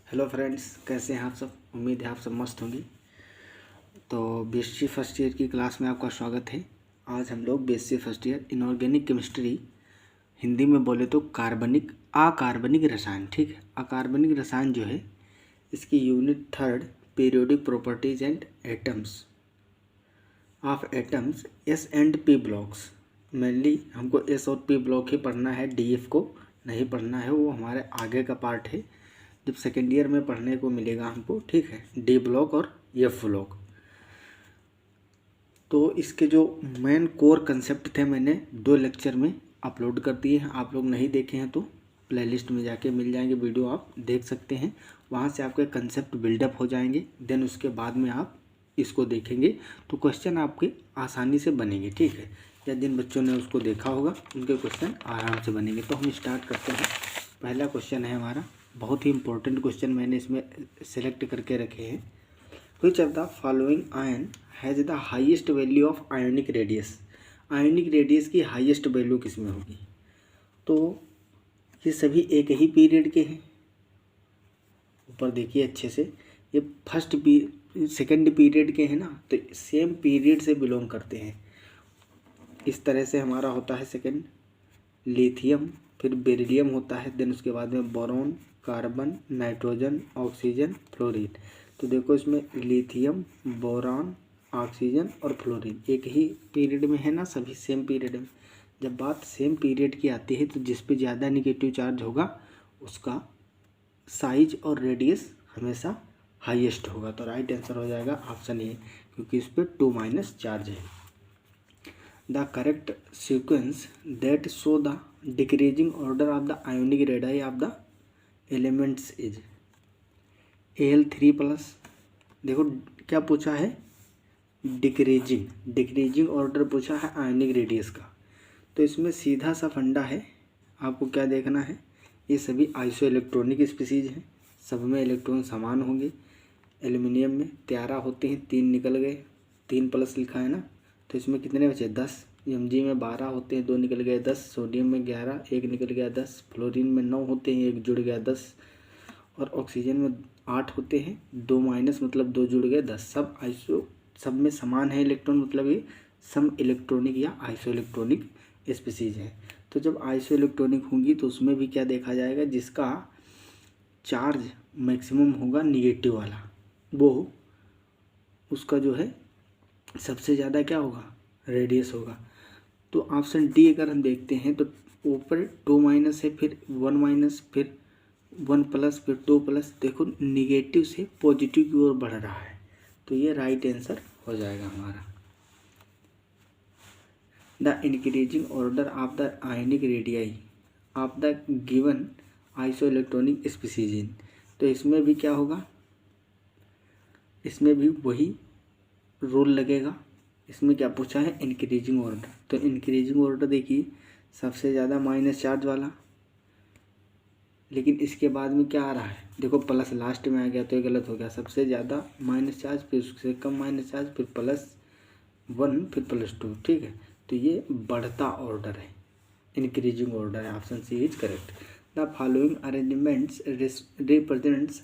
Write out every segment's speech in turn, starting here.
Hello friends, कैसे हैं आप सब। उम्मीद है आप सब मस्त होंगे। तो बीएससी फर्स्ट ईयर की क्लास में आपका स्वागत है। आज हम लोग BSc first year inorganic chemistry, Hindi में बोले तो अकार्बनिक रसायन, ठीक है। अकार्बनिक रसायन जो है इसकी unit 3 periodic properties and atoms of atoms S and P blocks. Mainly हमको एस और पी ब्लॉक ही पढ़ना है, डीएफ को नहीं पढ़ना है, वो हमारे आगे का पार्ट है, जब सेकेंड ईयर में पढ़ने को मिलेगा हमको, ठीक है। डी ब्लॉक और एफ ब्लॉक। तो इसके जो मेन कोर कंसेप्ट थे मैंने 2 लेक्चर में अपलोड कर दिए हैं। आप लोग नहीं देखे हैं तो प्लेलिस्ट में जाके मिल जाएंगे, वीडियो आप देख सकते हैं। वहाँ से आपके कंसेप्ट बिल्डअप हो जाएंगे। देन उसके बाद में आप इसको देखेंगे तो क्वेश्चन आपके आसानी से बनेंगे, ठीक है। या जिन बच्चों ने उसको देखा होगा उनके क्वेश्चन आराम से बनेंगे। तो हम स्टार्ट करते हैं। पहला क्वेश्चन है हमारा, बहुत ही इंपॉर्टेंट क्वेश्चन मैंने इसमें सेलेक्ट करके रखे हैं। Which of the following ion has the highest value of ionic radius. Ionic radius की हाईएस्ट वैल्यू किस में होगी। तो ये सभी एक ही पीरियड के हैं। ऊपर देखिए अच्छे से, ये सेकंड पीरियड के हैं ना, तो सेम पीरियड से बिलोंग करते हैं। इस तरह से हमारा होता है सेकंड लिथियम, फिर बेरिलियम होता है, देन उसके बाद में boron, carbon, nitrogen, oxygen, fluorine. तो देखो इसमें लिथियम, बोरॉन, ऑक्सीजन और फ्लोरीन एक ही पीरियड में है ना, सभी सेम पीरियड में। जब बात सेम पीरियड की आती है तो जिस पे ज़्यादा निगेटिव चार्ज होगा उसका साइज और रेडियस हमेशा हाईएस्ट होगा। तो राइट आंसर हो जाएगा ऑप्शन ए, क्योंकि इस पर 2- चार्ज है। The correct sequence that show the decreasing order of the ionic radii of the elements is Al3+। देखो क्या पूछा है, डिक्रीजिंग ऑर्डर पूछा है आयोनिक रेडियस का। तो इसमें सीधा सा फंडा है, आपको क्या देखना है, ये सभी आइसो इलेक्ट्रॉनिक स्पीसीज हैं, सब में इलेक्ट्रॉन समान होंगे। एल्युमिनियम में 13 होते हैं, 3 निकल गए, 3+ लिखा है ना, तो इसमें कितने बचे 10। Mg में 12 होते हैं, 2 निकल गए 10। सोडियम में 11, 1 निकल गया 10। फ्लोरीन में 9 होते हैं, 1 जुड़ गया 10। और ऑक्सीजन में 8 होते हैं, 2- मतलब 2 जुड़ गए 10। सब में समान है इलेक्ट्रॉन, मतलब ये सम इलेक्ट्रॉनिक या आइसो इलेक्ट्रॉनिक स्पीसीज है। तो जब आइसो इलेक्ट्रॉनिक होंगी तो उसमें भी क्या देखा जाएगा, जिसका चार्ज मैक्सिमम होगा निगेटिव वाला, वो उसका जो है सबसे ज़्यादा क्या होगा, रेडियस होगा। तो ऑप्शन डी अगर हम देखते हैं तो ऊपर 2- है, फिर 1- फिर 1+, फिर 2+। देखो निगेटिव से पॉजिटिव की ओर बढ़ रहा है, तो ये राइट आंसर हो जाएगा हमारा। The increasing order of the ionic radii of the given iso electronic species. तो इसमें भी क्या होगा, इसमें भी वही रूल लगेगा। इसमें क्या पूछा है, इंक्रीजिंग ऑर्डर। तो इंक्रीजिंग ऑर्डर देखिए, सबसे ज़्यादा माइनस चार्ज वाला, लेकिन इसके बाद में क्या आ रहा है, देखो प्लस लास्ट में आ गया, तो ये गलत हो गया। सबसे ज़्यादा माइनस चार्ज, फिर उससे कम माइनस चार्ज, फिर +1, फिर +2, ठीक है। तो ये बढ़ता ऑर्डर है, इंक्रीजिंग ऑर्डर है। Option C is correct. The following arrangements represents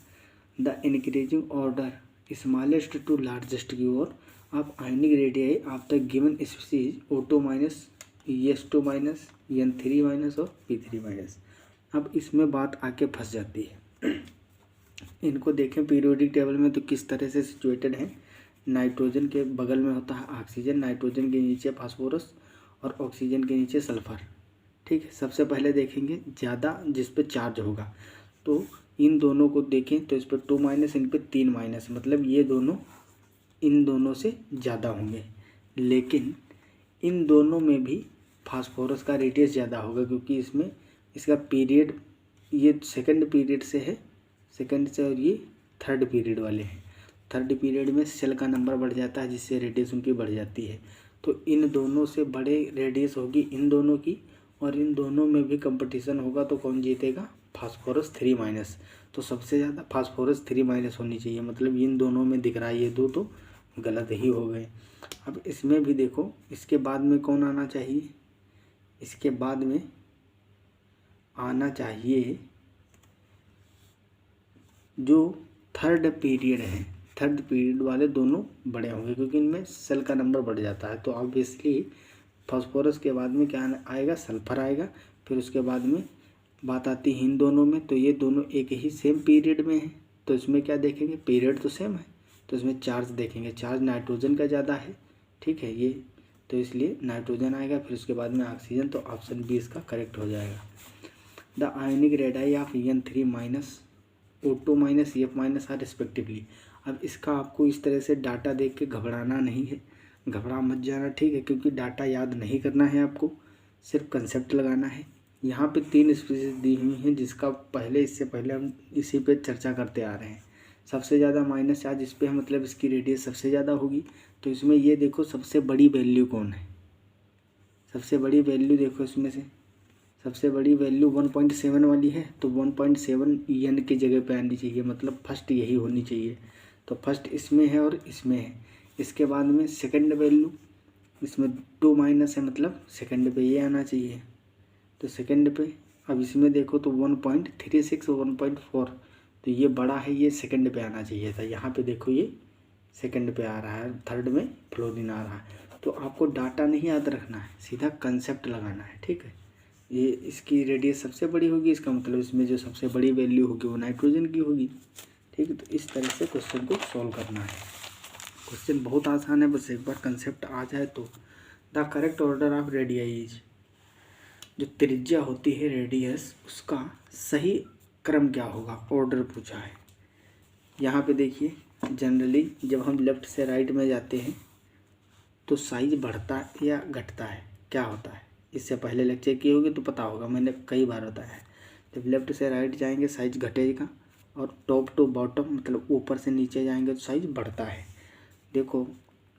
the increasing order smallest to largest की ओर of ionic radii of the given species O2-, S2-, N3- और P3-। अब इसमें बात आके फंस जाती है। इनको देखें पीरियोडिक टेबल में तो किस तरह से सिचुएटेड है। नाइट्रोजन के बगल में होता है ऑक्सीजन, नाइट्रोजन के नीचे फास्फोरस और ऑक्सीजन के नीचे सल्फर, ठीक है। सबसे पहले देखेंगे ज़्यादा जिस पे चार्ज होगा, तो इन दोनों को देखें तो इस पर 2-, इन पर 3-, मतलब ये दोनों इन दोनों से ज़्यादा होंगे। लेकिन इन दोनों में भी फास्फोरस का रेडियस ज़्यादा होगा, क्योंकि इसमें इसका पीरियड ये सेकंड पीरियड से है, सेकंड से, और ये थर्ड पीरियड वाले हैं। थर्ड पीरियड में सेल का नंबर बढ़ जाता है, जिससे रेडियस उनकी बढ़ जाती है। तो इन दोनों से बड़े रेडियस होगी इन दोनों की, और इन दोनों में भी कंपटीशन होगा, तो कौन जीतेगा, फास्फोरस 3-। तो सबसे ज़्यादा फास्फोरस 3- होनी चाहिए, मतलब इन दोनों में दिख रहा है, ये दो तो गलत ही हो गए। अब इसमें भी देखो, इसके बाद में कौन आना चाहिए, इसके बाद में आना चाहिए जो थर्ड पीरियड है, थर्ड पीरियड वाले दोनों बड़े होंगे क्योंकि इनमें सेल का नंबर बढ़ जाता है। तो ऑब्वियसली फास्फोरस के बाद में क्या आएगा, सल्फर आएगा। फिर उसके बाद में बात आती है इन दोनों में, तो ये दोनों एक ही सेम पीरियड में हैं, तो इसमें क्या देखेंगे, पीरियड तो सेम है, तो इसमें चार्ज देखेंगे, चार्ज नाइट्रोजन का ज़्यादा है, ठीक है ये, तो इसलिए नाइट्रोजन आएगा। फिर उसके बाद में ऑक्सीजन, तो ऑप्शन बी इसका करेक्ट हो जाएगा। The ionic radii of N3 minus O2 minus F minus are respectively. अब इसका आपको इस तरह से डाटा देख के घबराना नहीं है, घबरा मत जाना, ठीक है, क्योंकि डाटा याद नहीं करना है आपको, सिर्फ कंसेप्ट लगाना है। यहाँ पे 3 स्पीसीज दी हुई हैं जिसका इससे पहले हम इसी पे चर्चा करते आ रहे हैं। सबसे ज़्यादा माइनस चार्ज इस पर है, मतलब इसकी रेडियस सबसे ज़्यादा होगी। तो इसमें ये देखो सबसे बड़ी वैल्यू कौन है, सबसे बड़ी वैल्यू देखो, इसमें से सबसे बड़ी वैल्यू 1.7 वाली है, तो 1.7 N की जगह पे आनी चाहिए, मतलब फर्स्ट यही होनी चाहिए। तो फर्स्ट इसमें है और इसमें है। इसके बाद में सेकंड वैल्यू, इसमें 2 माइनस है, मतलब सेकंड पे ये आना चाहिए, तो सेकंड पे। अब इसमें देखो तो 1.36 और 1.4, तो ये बड़ा है, ये सेकंड पे आना चाहिए था। यहाँ पे देखो ये सेकंड पे आ रहा है, थर्ड में फ्लोरीन आ रहा है। तो आपको डाटा नहीं याद रखना है, सीधा कंसेप्ट लगाना है, ठीक है। ये इसकी रेडियस सबसे बड़ी होगी, इसका मतलब इसमें जो सबसे बड़ी वैल्यू होगी वो नाइट्रोजन की होगी, ठीक है। तो इस तरह से क्वेश्चन को सॉल्व करना है। क्वेश्चन बहुत आसान है, बस एक बार कंसेप्ट आ जाए तो। The correct order of radii is, जो त्रिज्या होती है रेडियस, उसका सही क्रम क्या होगा, ऑर्डर पूछा है। यहाँ पे देखिए, जनरली जब हम लेफ़्ट से राइट में जाते हैं तो साइज बढ़ता है या घटता है, क्या होता है, इससे पहले लेक्चर किए होगे तो पता होगा, मैंने कई बार बताया है। जब लेफ़्ट से राइट जाएंगे साइज घटेगा, और टॉप टू बॉटम मतलब ऊपर से नीचे जाएंगे तो साइज बढ़ता है। देखो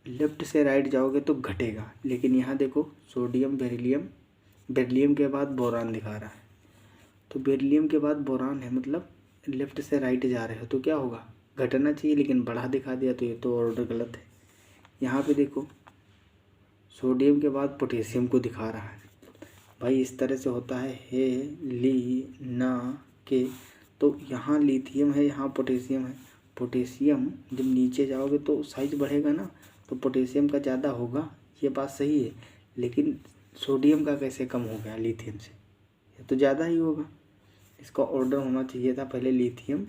लेफ़्ट से राइट जाओगे तो घटेगा, लेकिन यहाँ देखो सोडियम बेरिलियम, बेरिलियम के बाद बोरान दिखा रहा है, तो बेरिलियम के बाद बोरान है, मतलब लेफ़्ट से राइट जा रहे हो तो क्या होगा, घटना चाहिए, लेकिन बढ़ा दिखा दिया, तो ये तो ऑर्डर गलत है। यहाँ पे देखो सोडियम के बाद पोटेशियम को दिखा रहा है, भाई इस तरह से होता है, हे ली ना के, तो यहाँ लिथियम है, यहाँ पोटेशियम है। पोटेशियम जब नीचे जाओगे तो साइज बढ़ेगा ना, तो पोटेशियम का ज़्यादा होगा, ये बात सही है, लेकिन सोडियम का कैसे कम हो गया लिथियम से, ये तो ज़्यादा ही होगा। इसका ऑर्डर होना चाहिए था, पहले लिथियम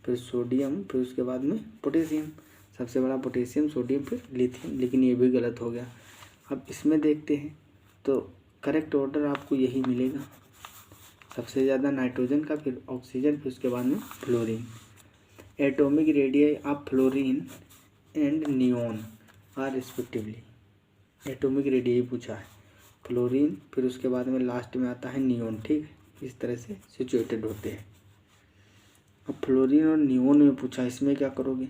फिर सोडियम फिर उसके बाद में पोटेशियम, सबसे बड़ा पोटेशियम, सोडियम फिर लिथियम, लेकिन ये भी गलत हो गया। अब इसमें देखते हैं, तो करेक्ट ऑर्डर आपको यही मिलेगा, सबसे ज़्यादा नाइट्रोजन का, फिर ऑक्सीजन, फिर उसके बाद में fluorine. Atomic radius of fluorine and neon are respectively. Atomic radius पूछा है, फ्लोरीन फिर उसके बाद में लास्ट में आता है नियोन, ठीक है, इस तरह से सिचुएटेड होते हैं। अब फ्लोरीन और नियोन में पूछा, इसमें क्या करोगे,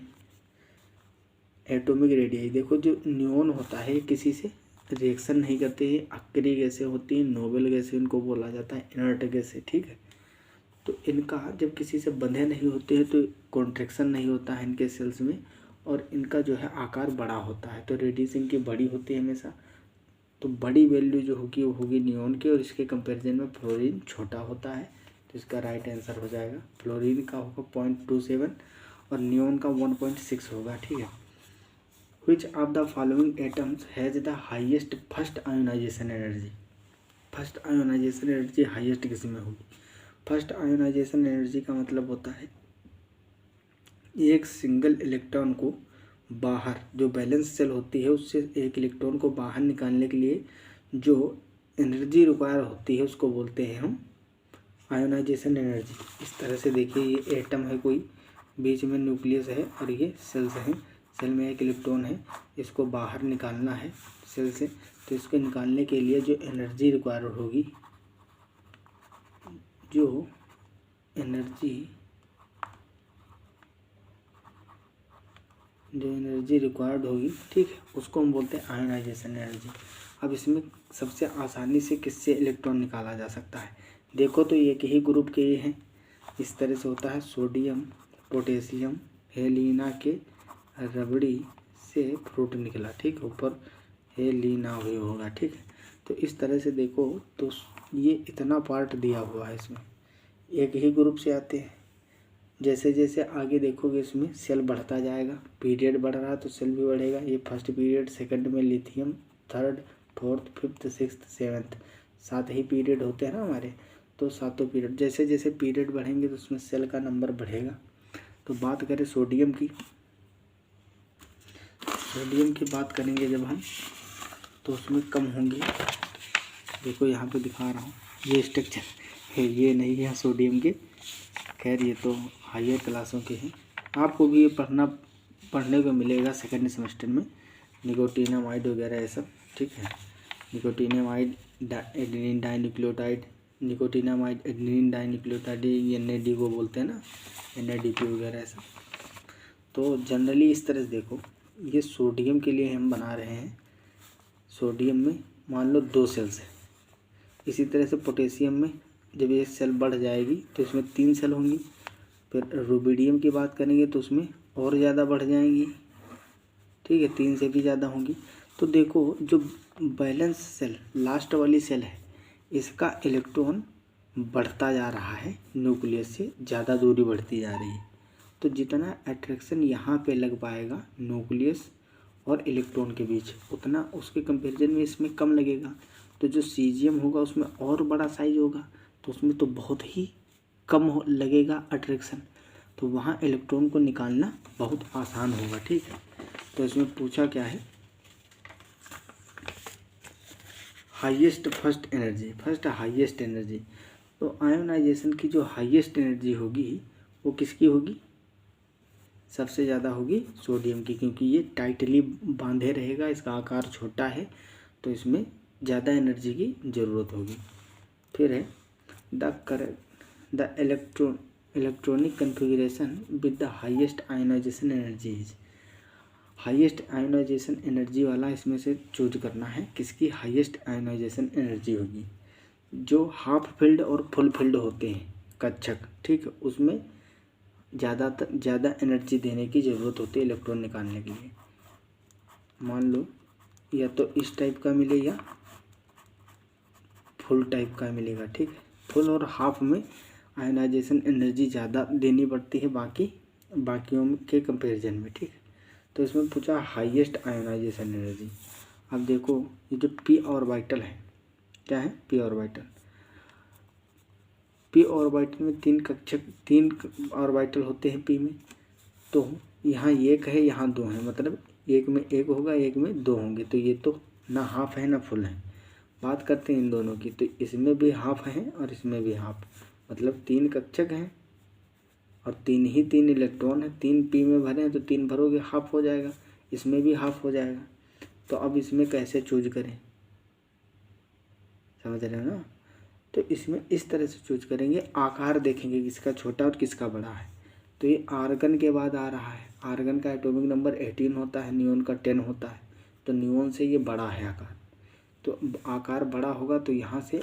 एटॉमिक रेडियस देखो, जो नियोन होता है किसी से रिएक्शन नहीं करते हैं, अक्री गैसें होती हैं, नोबल गैसें इनको बोला जाता है, इनर्ट गैसें, ठीक है। तो इनका जब किसी से बंधे नहीं होते हैं तो कॉन्ट्रैक्शन नहीं होता है इनके सेल्स में, और इनका जो है आकार बड़ा होता है, तो रेडियस इनकी बड़ी होती है हमेशा। तो बड़ी वैल्यू जो होगी वो होगी नियोन की, और इसके कंपैरिजन में फ्लोरीन छोटा होता है, तो इसका राइट आंसर हो जाएगा, फ्लोरीन का होगा 0.27 और नियोन का 1.6 होगा, ठीक है। Which of the following atoms has the highest first ionization energy? First ionization energy highest किस में होगी? फर्स्ट आयोनाइजेशन एनर्जी का मतलब होता है एक सिंगल इलेक्ट्रॉन को बाहर, जो बैलेंस सेल होती है उससे एक इलेक्ट्रॉन को बाहर निकालने के लिए जो एनर्जी रिक्वायर होती है उसको बोलते हैं हम आयोनाइजेशन एनर्जी। इस तरह से देखिए, ये एटम है कोई, बीच में न्यूक्लियस है और ये सेल्स हैं, सेल में एक इलेक्ट्रॉन है, इसको बाहर निकालना है सेल से, तो इसको निकालने के लिए जो एनर्जी रिक्वायर्ड होगी, जो एनर्जी रिक्वायर्ड होगी, ठीक है, उसको हम बोलते हैं आयोनाइजेशन एनर्जी। अब इसमें सबसे आसानी से किससे इलेक्ट्रॉन निकाला जा सकता है, देखो तो एक ही ग्रुप के ये हैं, इस तरह से होता है, सोडियम पोटेशियम हेलिना के रबड़ी से फ्रूट निकला, ठीक है, ऊपर हेलिना हुई होगा, ठीक है। तो इस तरह से देखो तो ये इतना पार्ट दिया हुआ है, इसमें एक ही ग्रुप से आते हैं, जैसे जैसे आगे देखोगे इसमें सेल बढ़ता जाएगा, पीरियड बढ़ रहा है तो सेल भी बढ़ेगा। ये फर्स्ट पीरियड, सेकंड में lithium, third, fourth, fifth, sixth, seventh, 7 ही पीरियड होते हैं ना हमारे, तो 7 पीरियड, जैसे जैसे पीरियड बढ़ेंगे तो उसमें सेल का नंबर बढ़ेगा। तो बात करें सोडियम की, सोडियम की बात करेंगे जब हम, तो उसमें कम होंगी। देखो यहाँ पे दिखा रहा हूँ, ये स्ट्रक्चर है, ये नहीं है सोडियम के, खैर ये तो हायर क्लासों के हैं। आपको भी ये पढ़ने को मिलेगा सेकंड सेमेस्टर में, निकोटिनामाइड वगैरह ये सब, ठीक है। Nicotinamide adenine dinucleotide, nicotinamide adenine dinucleotide, NAD को बोलते हैं ना, NADP वगैरह ऐसा। तो जनरली इस तरह से देखो, ये सोडियम के लिए हम बना रहे हैं। सोडियम में मान लो 2 सेल्स है, इसी तरह से पोटेशियम में जब ये सेल बढ़ जाएगी तो इसमें 3 सेल होंगी। फिर रुबिडियम की बात करेंगे तो उसमें और ज़्यादा बढ़ जाएंगी, ठीक है, 3 से भी ज़्यादा होंगी। तो देखो जो बैलेंस सेल लास्ट वाली सेल है, इसका इलेक्ट्रॉन बढ़ता जा रहा है, न्यूक्लियस से ज़्यादा दूरी बढ़ती जा रही है। तो जितना अट्रैक्शन यहाँ पे लग पाएगा न्यूक्लियस और इलेक्ट्रॉन के बीच, उतना उसके कंपैरिजन में इसमें कम लगेगा। तो जो सीजियम होगा उसमें और बड़ा साइज होगा, तो उसमें तो बहुत ही कम लगेगा अट्रैक्शन, तो वहाँ इलेक्ट्रॉन को निकालना बहुत आसान होगा, ठीक है। तो इसमें पूछा क्या है, highest first energy, first highest energy. तो आयोनाइजेशन की जो हाईएस्ट एनर्जी होगी वो किसकी होगी, सबसे ज़्यादा होगी सोडियम की, क्योंकि ये टाइटली बांधे रहेगा, इसका आकार छोटा है, तो इसमें ज़्यादा एनर्जी की ज़रूरत होगी। फिर है the electronic configuration with the highest ionization energy is, highest ionization energy वाला इसमें से चूज करना है, किसकी हाईएस्ट आयोनाइजेशन एनर्जी होगी। जो हाफ फील्ड और फुल फील्ड होते हैं कक्षक, ठीक है, उसमें ज़्यादा एनर्जी देने की ज़रूरत होती है इलेक्ट्रॉन निकालने के लिए। मान लो या तो इस टाइप का मिले या फुल टाइप का मिलेगा, ठीक है। फुल और हाफ में आयोनाइजेशन एनर्जी ज़्यादा देनी पड़ती है बाकियों के कंपैरिजन में, ठीक है। तो इसमें पूछा हाईएस्ट आयोनाइजेशन एनर्जी। अब देखो ये जो p ऑर्बिटल है, क्या है p ऑर्बिटल, p ऑर्बिटल में 3 ऑर्बिटल होते हैं p में। तो यहाँ 1 है, यहाँ 2 है, मतलब एक में 1 होगा, एक में 2 होंगे, तो ये तो ना हाफ है ना फुल है। बात करते हैं इन दोनों की, तो इसमें भी हाफ है और इसमें भी हाफ, मतलब 3 कक्षक हैं और 3 इलेक्ट्रॉन है, 3 p में भरे हैं तो 3 भरोगे हाफ हो जाएगा, इसमें भी हाफ हो जाएगा। तो अब इसमें कैसे चूज करें, समझ रहे हो ना। तो इसमें इस तरह से चूज करेंगे, आकार देखेंगे किसका छोटा और किसका बड़ा है। तो ये आर्गन के बाद आ रहा है, आर्गन का एटॉमिक नंबर 18 होता है, नियोन का 10 होता है, तो नियोन से ये बड़ा है आकार। तो आकार बड़ा होगा तो यहाँ से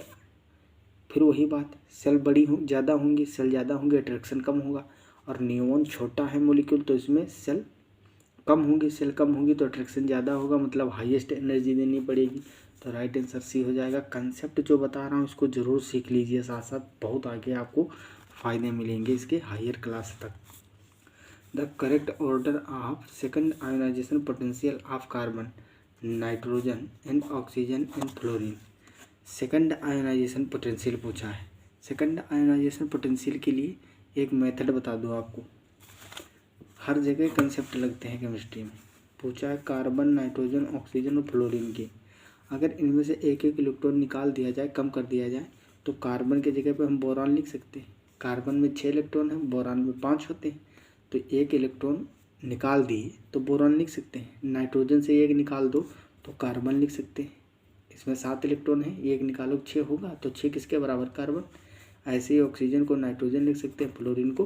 फिर वही बात, सेल बड़ी हो ज़्यादा होंगी, सेल ज़्यादा होंगे अट्रैक्शन कम होगा, और नियोन छोटा है मोलिक्यूल तो इसमें सेल कम होंगी, सेल कम होंगी तो अट्रैक्शन ज़्यादा होगा, मतलब हाईएस्ट एनर्जी देनी पड़ेगी। तो राइट आंसर सी हो जाएगा। कंसेप्ट जो बता रहा हूँ इसको ज़रूर सीख लीजिए, साथ साथ बहुत आगे आपको फ़ायदे मिलेंगे इसके हायर क्लास तक। The correct order of second ionisation potential of carbon, nitrogen and oxygen and fluorine. Second ionization potential पूछा है। सेकंड आयोनाइजेशन पोटेंशियल के लिए एक मेथड बता दूँ आपको, हर जगह कंसेप्ट लगते हैं केमिस्ट्री में। पूछा है कार्बन, नाइट्रोजन, ऑक्सीजन और फ्लोरीन के, अगर इनमें से एक इलेक्ट्रॉन निकाल दिया जाए, कम कर दिया जाए, तो कार्बन के जगह पे हम बोरान लिख सकते हैं। कार्बन में 6 इलेक्ट्रॉन है, बोरान में 5 होते हैं, तो एक इलेक्ट्रॉन निकाल दिए तो बोरान लिख सकते हैं। नाइट्रोजन से 1 निकाल दो तो कार्बन लिख सकते हैं। इसमें 7 इलेक्ट्रॉन है, 1 निकालो 6 होगा, तो 6 किसके बराबर, कार्बन। ऐसे ही ऑक्सीजन को नाइट्रोजन लिख सकते हैं, फ्लोरीन को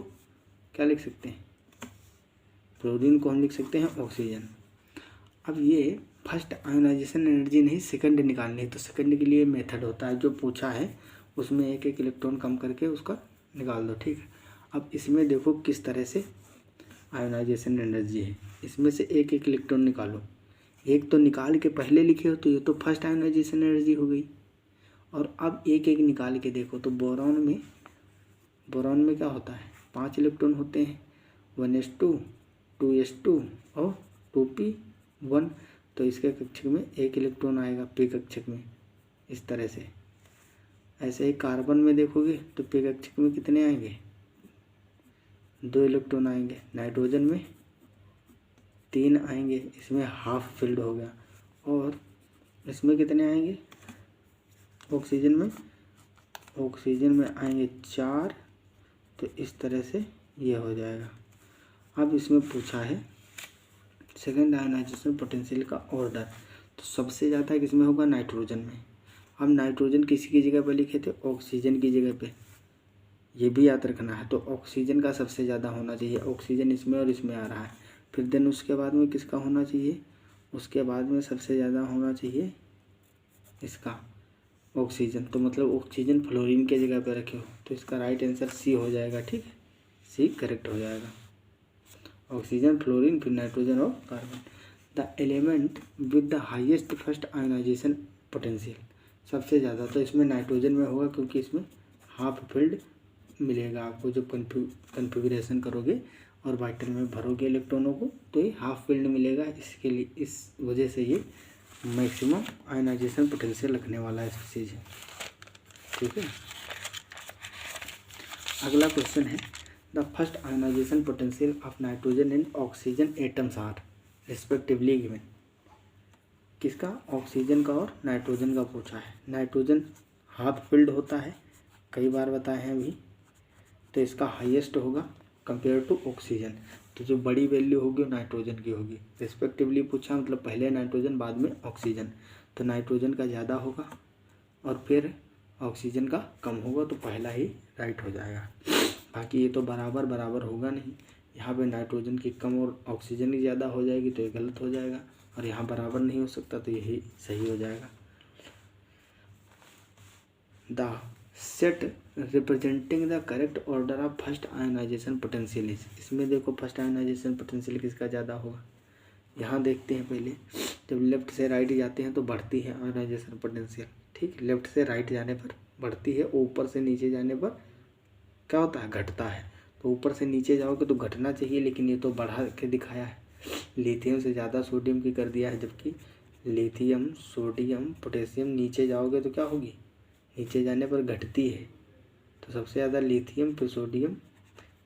क्या लिख सकते हैं, फ्लोरीन को हम लिख सकते हैं ऑक्सीजन। अब ये फर्स्ट आयोनाइजेशन एनर्जी नहीं, सेकंड निकालनी है, तो सेकंड के लिए मेथड होता है जो पूछा है, उसमें एक इलेक्ट्रॉन कम करके उसका निकाल दो, ठीक है। अब इसमें देखो किस तरह से आयोनाइजेशन एनर्जी है, इसमें से एक इलेक्ट्रॉन निकालो, एक तो निकाल के पहले लिखे हो तो ये तो फर्स्ट आयोनाइजेशन एनर्जी हो गई, और अब एक निकाल के देखो तो बोरॉन में क्या होता है, 5 इलेक्ट्रॉन होते हैं, 1s2, 2s2 और 2p1। तो इसके कक्षक में 1 इलेक्ट्रॉन आएगा p कक्षक में, इस तरह से। ऐसे ही कार्बन में देखोगे तो p कक्षक में कितने आएंगे, 2 इलेक्ट्रॉन आएंगे। नाइट्रोजन में 3 आएंगे, इसमें हाफ फिल्ड हो गया। और इसमें कितने आएंगे, ऑक्सीजन में आएंगे 4। तो इस तरह से ये हो जाएगा। अब इसमें पूछा है सेकेंड आयनाइजेशन पोटेंशियल का ऑर्डर, तो सबसे ज़्यादा किसमें होगा, नाइट्रोजन में। अब नाइट्रोजन किसी की जगह पे लिखे थे, ऑक्सीजन की जगह पे, ये भी याद रखना है। तो ऑक्सीजन का सबसे ज़्यादा होना चाहिए, ऑक्सीजन इसमें और इसमें आ रहा है। फिर देन उसके बाद में किसका होना चाहिए, उसके बाद में सबसे ज़्यादा होना चाहिए इसका ऑक्सीजन। तो मतलब ऑक्सीजन फ्लोरीन के जगह पे रखे हो, तो इसका राइट आंसर सी हो जाएगा। ठीक है, सी करेक्ट हो जाएगा। ऑक्सीजन, फ्लोरीन, फिर नाइट्रोजन और carbon. The element with the highest first ionization potential, सबसे ज़्यादा तो इसमें नाइट्रोजन में होगा, क्योंकि इसमें हाफ फील्ड मिलेगा आपको। जब कन्फिगरेशन करोगे और वाइटल में भरोगे इलेक्ट्रॉनों को, तो ये हाफ फील्ड मिलेगा। इसके लिए, इस वजह से ये मैक्सिमम आयोनाइजेशन पोटेंशियल रखने वाला है चीज़ है। ठीक है, अगला क्वेश्चन है the first ionization potential of nitrogen and oxygen atoms are respectively given. किसका, ऑक्सीजन का और नाइट्रोजन का पूछा है। नाइट्रोजन हाफ फील्ड होता है, कई बार बताए हैं अभी, तो इसका हाईएस्ट होगा कंपेयर टू ऑक्सीजन। तो जो बड़ी वैल्यू होगी वो नाइट्रोजन की होगी। रिस्पेक्टिवली पूछा, मतलब पहले नाइट्रोजन बाद में ऑक्सीजन, तो नाइट्रोजन का ज़्यादा होगा और फिर ऑक्सीजन का कम होगा, तो पहला ही राइट हो जाएगा। बाकी ये तो बराबर बराबर होगा नहीं, यहाँ पे नाइट्रोजन की कम और ऑक्सीजन की ज़्यादा हो जाएगी तो ये गलत हो जाएगा, और यहाँ बराबर नहीं हो सकता, तो यही सही हो जाएगा। The set representing the correct order of first ionization potential is, इसमें देखो फर्स्ट आयोनाइजेशन पोटेंशियल किसका ज़्यादा होगा। यहाँ देखते हैं पहले, जब लेफ्ट से राइट जाते हैं तो बढ़ती है आयोनाइजेशन पोटेंशियल। ठीक, लेफ्ट से राइट जाने पर बढ़ती है, ऊपर से नीचे जाने पर क्या होता है, घटता है। तो ऊपर से नीचे जाओगे तो घटना चाहिए, लेकिन ये तो बढ़ा के दिखाया है। लिथियम से ज़्यादा सोडियम की कर दिया है, जबकि लिथियम, सोडियम, पोटेशियम नीचे जाओगे तो क्या होगी, नीचे जाने पर घटती है। तो सबसे ज़्यादा लिथियम, फिर सोडियम,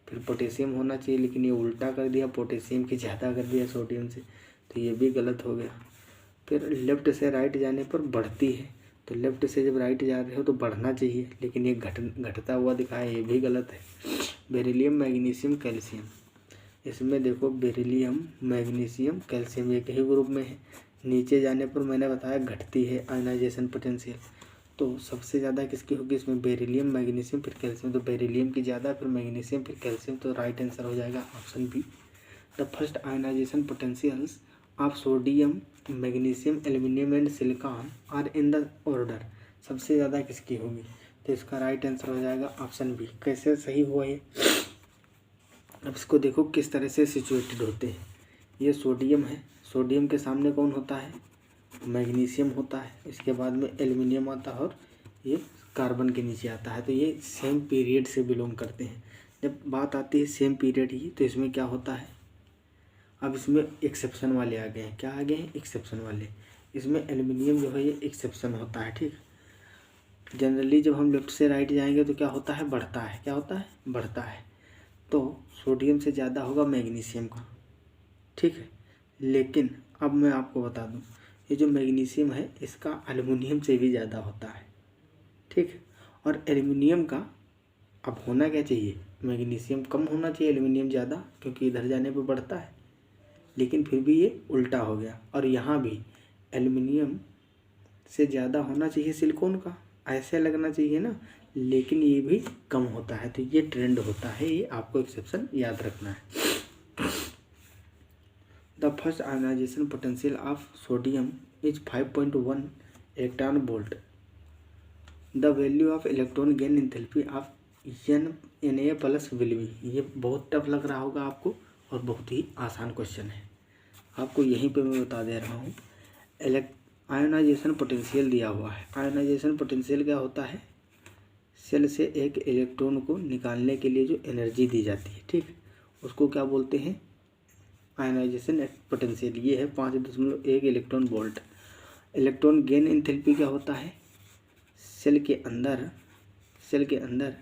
फिर पोटेशियम होना चाहिए, लेकिन ये उल्टा कर दिया, पोटेशियम की ज़्यादा कर दिया सोडियम से, तो ये भी गलत हो गया। फिर लेफ़्ट से राइट जाने पर बढ़ती है, तो लेफ़्ट से जब राइट जा रहे हो तो बढ़ना चाहिए, लेकिन ये घटता हुआ दिखाया, ये भी गलत है। बेरिलियम, मैग्नीशियम, कैल्शियम, इसमें देखो बेरिलियम, मैग्नीशियम, कैल्शियम एक ही ग्रुप में है। नीचे जाने पर मैंने बताया घटती है आयोनाइजेशन पोटेंशियल, तो सबसे ज़्यादा किसकी होगी इसमें, बेरिलियम, मैग्नीशियम, फिर कैल्शियम। तो बेरिलियम की ज़्यादा, फिर मैग्नीशियम, फिर कैल्शियम, तो राइट आंसर हो जाएगा option B. The first ionization potentials of sodium, magnesium, aluminium and silicon are in the order, सबसे ज़्यादा किसकी होगी, तो इसका राइट आंसर हो जाएगा ऑप्शन बी। कैसे सही हुआ ये, अब इसको देखो किस तरह से सिचुएटेड होते हैं। ये सोडियम है, सोडियम के सामने कौन होता है, मैग्नीशियम होता है, इसके बाद में एल्यूमिनियम आता है, और ये कार्बन के नीचे आता है। तो ये सेम पीरियड से बिलोंग करते हैं। जब बात आती है सेम पीरियड की, तो इसमें क्या होता है, अब इसमें एक्सेप्शन वाले आ गए हैं। क्या आ गए हैं, एक्सेप्शन वाले। इसमें एल्यूमिनियम जो है ये एक्सेप्शन होता है। ठीक, जनरली जब हम लेफ्ट से राइट जाएंगे तो क्या होता है, बढ़ता है। क्या होता है, बढ़ता है। तो सोडियम से ज़्यादा होगा मैग्नीशियम का। ठीक है, लेकिन अब मैं आपको बता दूं, ये जो मैग्नीशियम है इसका एल्युमिनियम से भी ज़्यादा होता है। ठीक, और एल्युमिनियम का अब होना क्या चाहिए, मैग्नीशियम कम होना चाहिए, एल्युमिनियम ज़्यादा, क्योंकि इधर जाने पर बढ़ता है, लेकिन फिर भी ये उल्टा हो गया। और यहाँ भी एल्युमिनियम से ज़्यादा होना चाहिए सिलिकॉन का, ऐसे लगना चाहिए ना, लेकिन ये भी कम होता है। तो ये ट्रेंड होता है, ये आपको एक्सेप्शन याद रखना है। The first ionization potential of sodium is 5.1 electron volt. The value of electron gain enthalpy of Na plus will be. ये बहुत टफ लग रहा होगा आपको, और बहुत ही आसान क्वेश्चन है, आपको यहीं पे मैं बता दे रहा हूँ। आयोनाइजेशन पोटेंशियल दिया हुआ है। आयोनाइजेशन पोटेंशियल क्या होता है, सेल से एक इलेक्ट्रॉन को निकालने के लिए जो एनर्जी दी जाती है, ठीक, उसको क्या बोलते हैं, आयनाइजेशन पोटेंशियल। ये है 5.1 electron volt. Electron gain enthalpy क्या होता है, सेल के अंदर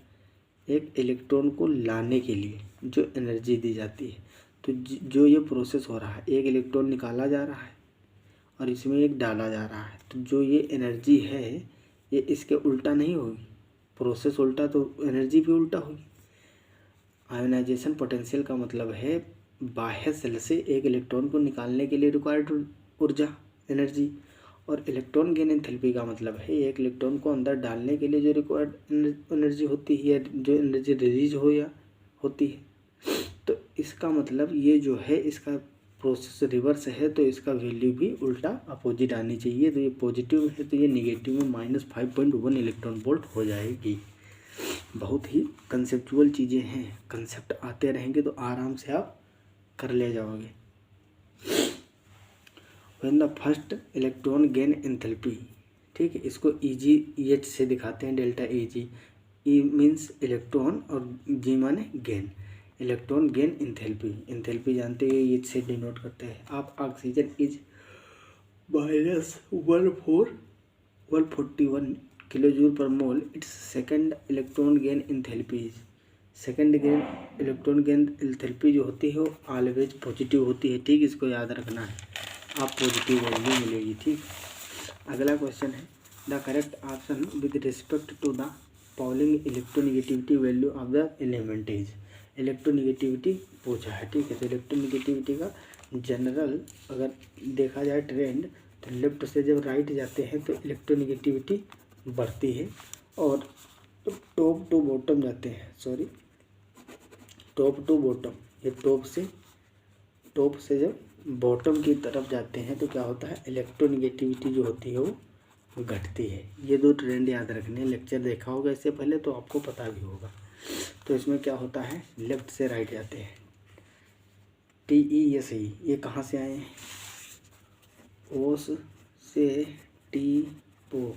एक इलेक्ट्रॉन को लाने के लिए जो एनर्जी दी जाती है। तो जो ये प्रोसेस हो रहा है, एक इलेक्ट्रॉन निकाला जा रहा है और इसमें एक डाला जा रहा है, तो जो ये एनर्जी है ये इसके उल्टा नहीं होगी, प्रोसेस उल्टा तो एनर्जी भी उल्टा होगी। आयोनाइजेशन पोटेंशियल का मतलब है बाह्य सेल से एक इलेक्ट्रॉन को निकालने के लिए रिक्वायर्ड ऊर्जा, एनर्जी। और इलेक्ट्रॉन गेन एंथैल्पी का मतलब है एक इलेक्ट्रॉन को अंदर डालने के लिए जो रिक्वायर्ड एनर्जी होती है, जो एनर्जी रिलीज हो या होती है। तो इसका मतलब ये जो है इसका प्रोसेस रिवर्स है, तो इसका वैल्यू भी उल्टा अपोजिट आनी चाहिए। तो ये पॉजिटिव है तो ये निगेटिव में -5.1 इलेक्ट्रॉन वोल्ट हो जाएगी। बहुत ही कंसेप्चुअल चीज़ें हैं, कंसेप्ट आते रहेंगे तो आराम से आप कर ले जाओगे। When the first electron gain enthalpy, ठीक है, इसको EG से दिखाते हैं, delta EG। E means electron और G माने gain, electron gain enthalpy. Enthalpy जानते हैं ये से डिनोट करते हैं आप। ऑक्सीजन इज -141 किलो जूल पर मोल, it's second electron gain enthalpy. Second gain electron gain enthalpy जो होती है वो ऑलवेज पॉजिटिव होती है, ठीक, इसको याद रखना है, आप पॉजिटिव वैल्यू मिलेगी, ठीक। अगला क्वेश्चन है the correct option with respect to the following electronegativity value of the element is. Electronegativity पूछा है, ठीक है। तो इलेक्ट्रोनिगेटिविटी का जनरल अगर देखा जाए ट्रेंड, तो लेफ्ट से जब राइट जाते हैं तो इलेक्ट्रोनिगेटिविटी बढ़ती है, और टॉप टू बॉटम जाते हैं, टॉप टू बॉटम, ये टॉप से जब बॉटम की तरफ जाते हैं तो क्या होता है, इलेक्ट्रोनिगेटिविटी जो होती है वो घटती है। ये दो ट्रेंड याद रखने, लेक्चर देखा होगा इससे पहले तो आपको पता भी होगा। तो इसमें क्या होता है, लेफ्ट से राइट जाते हैं, TE ये सही, ये कहाँ से आए हैं, ओस से TO,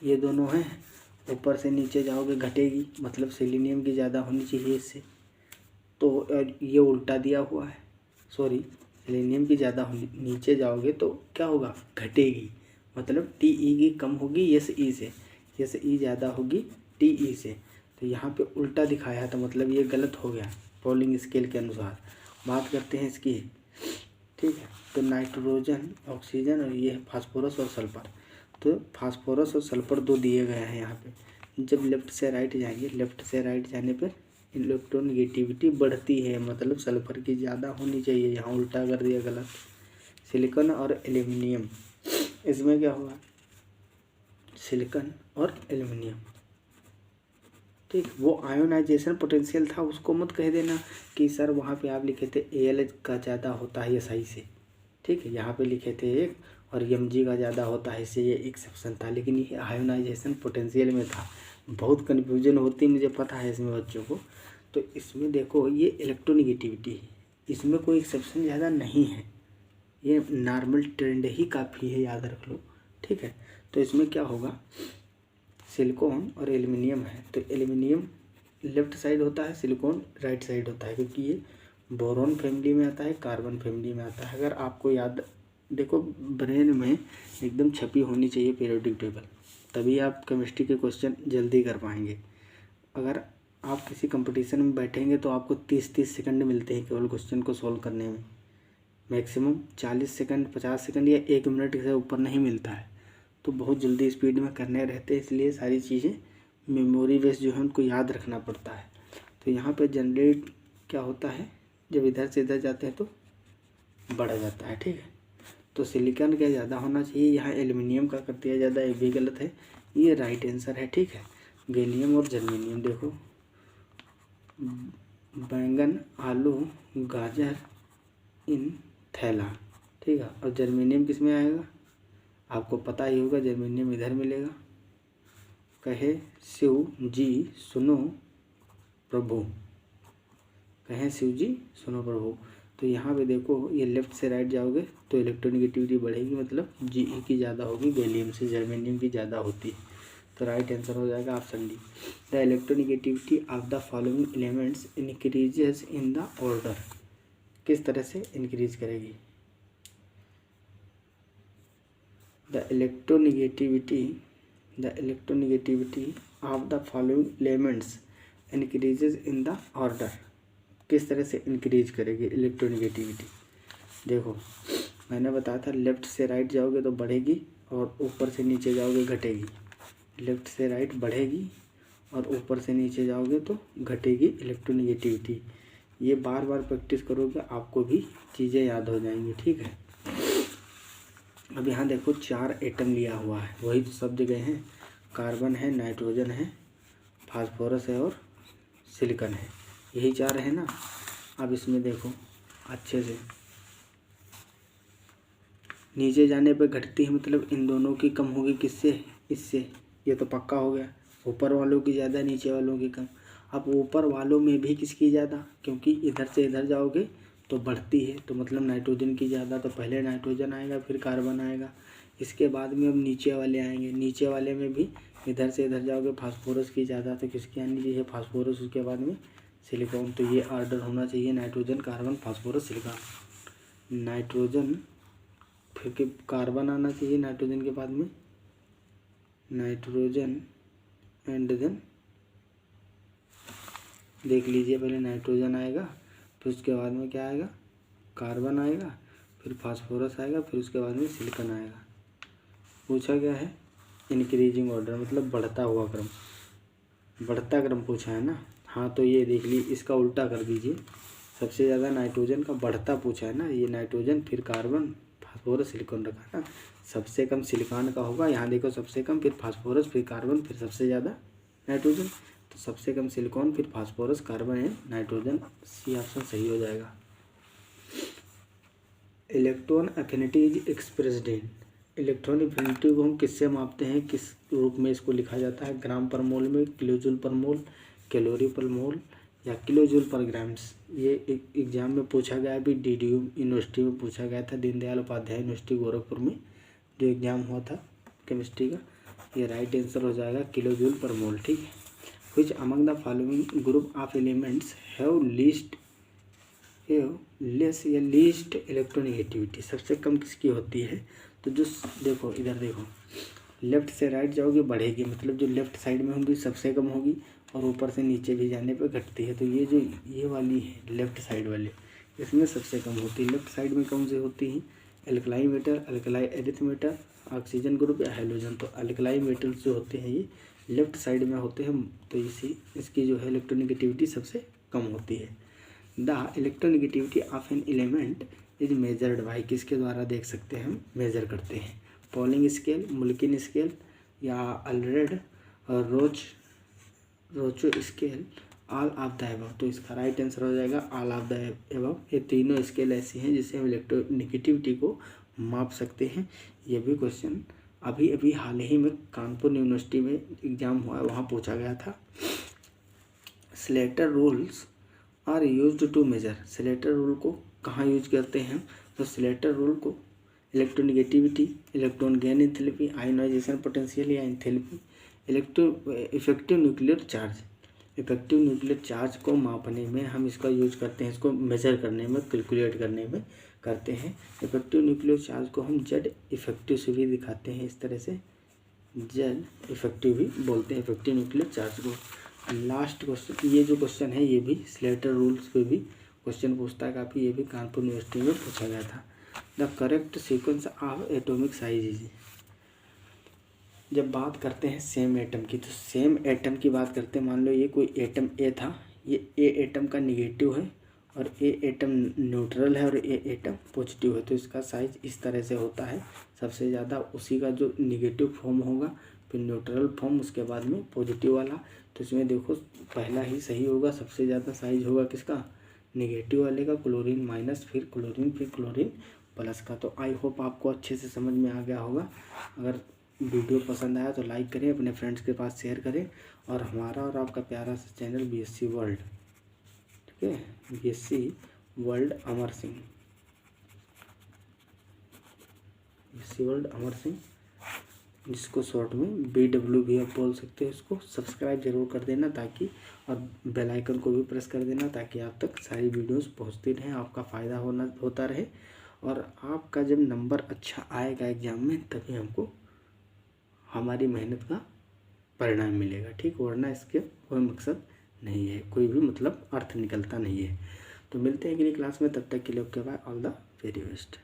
ये दोनों हैं। ऊपर से नीचे जाओगे घटेगी, मतलब सेलेनियम की ज़्यादा होनी चाहिए इससे, तो ये उल्टा दिया हुआ है, सेलेनियम की ज़्यादा होनी, नीचे जाओगे तो क्या होगा, घटेगी, मतलब TE की कम होगी SE से, SE ज़्यादा होगी TE से। तो यहाँ पे उल्टा दिखाया तो मतलब ये गलत हो गया पॉलिंग स्केल के अनुसार। बात करते हैं इसकी, ठीक है। तो नाइट्रोजन, ऑक्सीजन और ये फास्फोरस और सल्फर। तो फास्फोरस और सल्फर दो दिए गए हैं यहाँ पे। जब लेफ्ट से राइट जाएंगे, लेफ्ट से राइट जाने पर इलेक्ट्रोनिगेटिविटी बढ़ती है, मतलब सल्फर की ज़्यादा होनी चाहिए, यहाँ उल्टा कर दिया, गलत। सिलिकॉन और एल्युमिनियम, इसमें क्या हुआ, सिलिकॉन और एल्युमिनियम, ठीक। वो आयोनाइजेशन पोटेंशियल था, उसको मत कह देना कि सर वहाँ पे आप लिखे थे Al का ज़्यादा होता है SI से, ठीक है, यहाँ पे लिखे थे 1 और Mg का ज़्यादा होता है, इससे ये एक्सेप्शन था, लेकिन ये आयोनाइजेशन पोटेंशियल में था। बहुत कन्फ्यूजन होती, मुझे पता है इसमें बच्चों को। तो इसमें देखो ये इलेक्ट्रोनिगेटिविटी है, इसमें कोई एक्सेप्शन ज़्यादा नहीं है, ये नॉर्मल ट्रेंड ही काफ़ी है, याद रख लो, ठीक है। तो इसमें क्या होगा, सिलिकॉन और एल्युमिनियम है, तो एल्युमिनियम लेफ्ट साइड होता है, सिलिकॉन राइट साइड होता है, क्योंकि ये बोरॉन फैमिली में आता है, कार्बन फैमिली में आता है। अगर आपको याद, देखो ब्रेन में एकदम छपी होनी चाहिए पीरियोडिक टेबल, तभी आप केमिस्ट्री के क्वेश्चन जल्दी कर पाएंगे। अगर आप किसी कंपटीशन में बैठेंगे तो आपको 30-30 सेकंड मिलते हैं केवल क्वेश्चन को सॉल्व करने में, मैक्सिमम 40 सेकंड 50 सेकंड या 1 मिनट से ऊपर नहीं मिलता है। तो बहुत जल्दी स्पीड में करने रहते हैं, इसलिए सारी चीज़ें मेमोरी बेस जो है उनको याद रखना पड़ता है। तो यहाँ पे जनरेट क्या होता है, जब इधर से इधर जाते हैं तो बढ़ जाता है, ठीक है। तो सिलिकॉन का ज़्यादा होना चाहिए, यहाँ एल्युमिनियम का कर दिया ज़्यादा, ये भी गलत है, ये राइट आंसर है, ठीक है। गैलियम और जर्मेनियम, देखो बैंगन, आलू, गाजर इन थैला, ठीक है। और जर्मेनियम किस में आएगा, आपको पता ही होगा, जर्मेनियम इधर मिलेगा। कहे शिव जी सुनो प्रभु, कहें शिव जी सुनो प्रभु। तो यहाँ पे देखो ये लेफ्ट से राइट जाओगे तो इलेक्ट्रोनिगेटिविटी बढ़ेगी, मतलब Ge की ज़्यादा होगी, गैलियम से जर्मेनियम की ज़्यादा होती है। तो राइट आंसर हो जाएगा option D. The electronegativity of the following elements increases in the order. किस तरह से इंक्रीज करेगी? The electronegativity of the following elements increases in the order. किस तरह से इंक्रीज करेगी इलेक्ट्रोनेगेटिविटी? देखो मैंने बताया था लेफ्ट से राइट जाओगे तो बढ़ेगी और ऊपर से नीचे जाओगे घटेगी। लेफ्ट से राइट बढ़ेगी और ऊपर से नीचे जाओगे तो घटेगी इलेक्ट्रोनेगेटिविटी। ये बार बार प्रैक्टिस करोगे आपको भी चीज़ें याद हो जाएंगी, ठीक है। अब यहाँ देखो 4 एटम लिया हुआ है, वही तो सब जगह हैं। कार्बन है, नाइट्रोजन है, फास्फोरस है और सिलिकॉन है, यही 4 है ना। अब इसमें देखो अच्छे से, नीचे जाने पे घटती है मतलब इन दोनों की कम होगी, किससे? इससे। ये तो पक्का हो गया। ऊपर वालों की ज़्यादा, नीचे वालों की कम। अब ऊपर वालों में भी किसकी ज़्यादा? क्योंकि इधर से इधर जाओगे तो बढ़ती है, तो मतलब नाइट्रोजन की ज़्यादा, तो पहले नाइट्रोजन आएगा फिर कार्बन आएगा। इसके बाद में अब नीचे वाले आएंगे, नीचे वाले में भी इधर से इधर जाओगे फास्फोरस की ज़्यादा, तो किसकी आनी चाहिए? फास्फोरस। उसके बाद में सिलिकॉन। तो ये ऑर्डर होना चाहिए nitrogen, carbon, phosphorus, silicon. Nitrogen फिर कार्बन आना चाहिए नाइट्रोजन के बाद में, नाइट्रोजन एंड देन देख लीजिए, पहले नाइट्रोजन आएगा फिर उसके बाद में क्या आएगा? कार्बन आएगा, फिर फास्फोरस आएगा, फिर उसके बाद में सिलिकॉन आएगा। पूछा क्या है? इंक्रीजिंग ऑर्डर, मतलब बढ़ता हुआ क्रम, बढ़ता क्रम पूछा है ना। हाँ तो ये देख लीजिए, इसका उल्टा कर दीजिए। सबसे ज़्यादा नाइट्रोजन का बढ़ता पूछा है ना, ये नाइट्रोजन फिर कार्बन, फास्फोरस, सिलिकॉन रखा ना। सबसे कम सिलिकॉन का होगा, यहाँ देखो सबसे कम, फिर फास्फोरस, फिर कार्बन, फिर सबसे ज़्यादा नाइट्रोजन। तो सबसे कम सिलिकॉन, फिर phosphorus, carbon and nitrogen. C option सही हो जाएगा। Electron affinity is expressed in. Electron affinity को हम किससे मापते हैं, किस रूप में इसको लिखा जाता है? ग्राम पर मोल में, किलोजूल पर मोल, कैलोरी पर मोल या किलोजूल पर ग्राम्स। ये एक एग्जाम में पूछा गया, अभी DDU यूनिवर्सिटी में पूछा गया था, दीनदयाल उपाध्याय यूनिवर्सिटी गोरखपुर में जो एग्ज़ाम हुआ था केमिस्ट्री का। ये राइट आंसर हो जाएगा किलोजूल पर मोल, ठीक है। Which among the following group of elements have less या लीस्ट इलेक्ट्रोनेगेटिविटी। सबसे कम किसकी होती है? तो जो देखो इधर देखो, लेफ्ट से राइट जाओगे बढ़ेगी, मतलब जो लेफ्ट साइड में होगी सबसे कम होगी और ऊपर से नीचे भी जाने पे घटती है। तो ये जो ये वाली है लेफ्ट साइड वाले, इसमें सबसे कम होती है। लेफ्ट साइड में कौन सी होती है? Alkali metal, alkali earth metal, oxygen group या हाइड्रोजन। तो अल्कलाई मेटल्स जो होते हैं ये लेफ्ट साइड में होते हैं, तो इसकी जो है इलेक्ट्रोनेगेटिविटी सबसे कम होती है। The electronegativity of an element is measured by, किसके द्वारा देख सकते हैं हम मेजर करते हैं? पॉलिंग स्केल, मुल्किन स्केल या अल्रेड और Rochow scale, all of the above. तो इसका राइट आंसर हो जाएगा ऑल ऑफ द अबव। ये तीनों स्केल ऐसी हैं जिससे हम इलेक्ट्रोनेगेटिविटी को माप सकते हैं। ये भी क्वेश्चन अभी अभी हाल ही में कानपुर यूनिवर्सिटी में एग्जाम हुआ है, वहाँ पूछा गया था। Slater rules are used to measure. Slater rule को कहाँ यूज करते हैं? तो स्लेटर रूल को electronegativity, electron gain enthalpy, ionization potential या enthalpy, effective nuclear charge. Effective nuclear charge को मापने में हम इसका यूज करते हैं, इसको मेजर करने में, कैलकुलेट करने में करते हैं। इफेक्टिव न्यूक्लियर चार्ज को हम जेड इफेक्टिव से भी दिखाते हैं, इस तरह से जेड इफेक्टिव भी बोलते हैं इफेक्टिव न्यूक्लियर चार्ज को। लास्ट क्वेश्चन, ये जो क्वेश्चन है ये भी स्लेटर रूल्स पे भी क्वेश्चन पूछता है काफ़ी, ये भी कानपुर यूनिवर्सिटी में पूछा गया था। The correct sequence of atomic size is. जब बात करते हैं सेम एटम की, तो सेम एटम की बात करते हैं। मान लो ये कोई एटम ए था, ये ए एटम का निगेटिव है और ए एटम न्यूट्रल है और ए एटम पॉजिटिव है, तो इसका साइज इस तरह से होता है। सबसे ज़्यादा उसी का जो निगेटिव फॉर्म होगा, फिर न्यूट्रल फॉर्म, उसके बाद में पॉजिटिव वाला। तो इसमें देखो पहला ही सही होगा, सबसे ज़्यादा साइज होगा किसका? निगेटिव वाले का, क्लोरीन माइनस, फिर क्लोरीन प्लस का। तो आई होप आपको अच्छे से समझ में आ गया होगा। अगर वीडियो पसंद आया तो लाइक करें, अपने फ्रेंड्स के पास शेयर करें, और हमारा और आपका प्यारा सा चैनल BSc वर्ल्ड, ठीक है, BSc world Amar Singh, BSc world Amar Singh जिसको शॉर्ट में BW भी आप बोल सकते हो। इसको सब्सक्राइब जरूर कर देना ताकि, और बेल आइकन को भी प्रेस कर देना ताकि आप तक सारी वीडियोस पहुंचती रहें, आपका फ़ायदा होता रहे। और आपका जब नंबर अच्छा आएगा एग्ज़ाम में तभी हमको हमारी मेहनत का परिणाम मिलेगा, ठीक। वरना इसके कोई मकसद नहीं है, कोई भी मतलब अर्थ निकलता नहीं है। तो मिलते हैं अगली क्लास में, तब तक के लिए okay bye, all the very best.